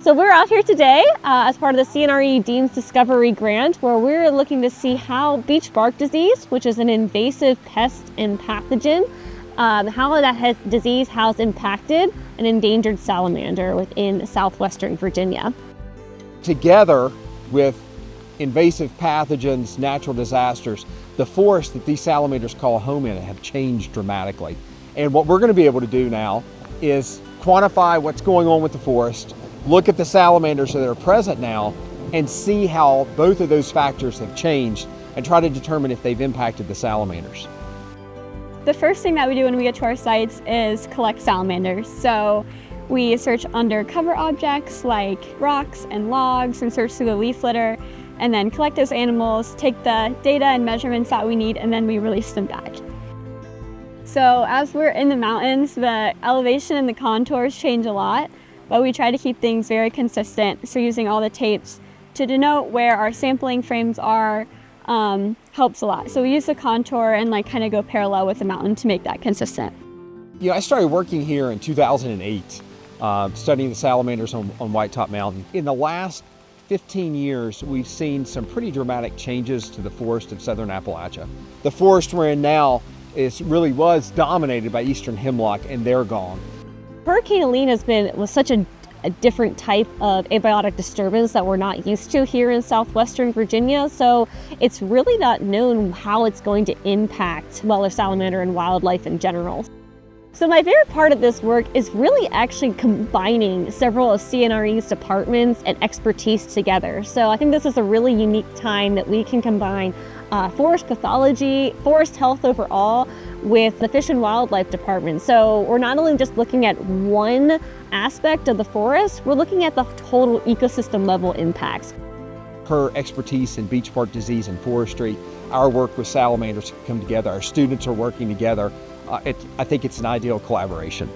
So we're out here today as part of the CNRE Dean's Discovery Grant, where we're looking to see how beech bark disease, which is an invasive pest and pathogen, how that disease has impacted an endangered salamander within southwestern Virginia. Together with invasive pathogens, natural disasters, the forests that these salamanders call home in have changed dramatically. And what we're going to be able to do now is quantify what's going on with the forest, look at the salamanders that are present now, and see how both of those factors have changed and try to determine if they've impacted the salamanders. The first thing that we do when we get to our sites is collect salamanders. So we search under cover objects like rocks and logs and search through the leaf litter, and then collect those animals, take the data and measurements that we need, and then we release them back. So as we're in the mountains, the elevation and the contours change a lot, but we try to keep things very consistent. So using all the tapes to denote where our sampling frames are helps a lot. So we use the contour and kind of go parallel with the mountain to make that consistent. I started working here in 2008, studying the salamanders on White Top Mountain. In the last 15 years, we've seen some pretty dramatic changes to the forest of southern Appalachia. The forest we're in now was dominated by eastern hemlock, and they're gone. Hurricane Helene was such a different type of abiotic disturbance that we're not used to here in southwestern Virginia, so it's really not known how it's going to impact Weller salamander and wildlife in general. So my favorite part of this work is really actually combining several of CNRE's departments and expertise together. So I think this is a really unique time that we can combine forest pathology, forest health overall, with the Fish and Wildlife Department. So we're not only just looking at one aspect of the forest, we're looking at the total ecosystem level impacts. Her expertise in beech bark disease and forestry, our work with salamanders come together, our students are working together. I think it's an ideal collaboration.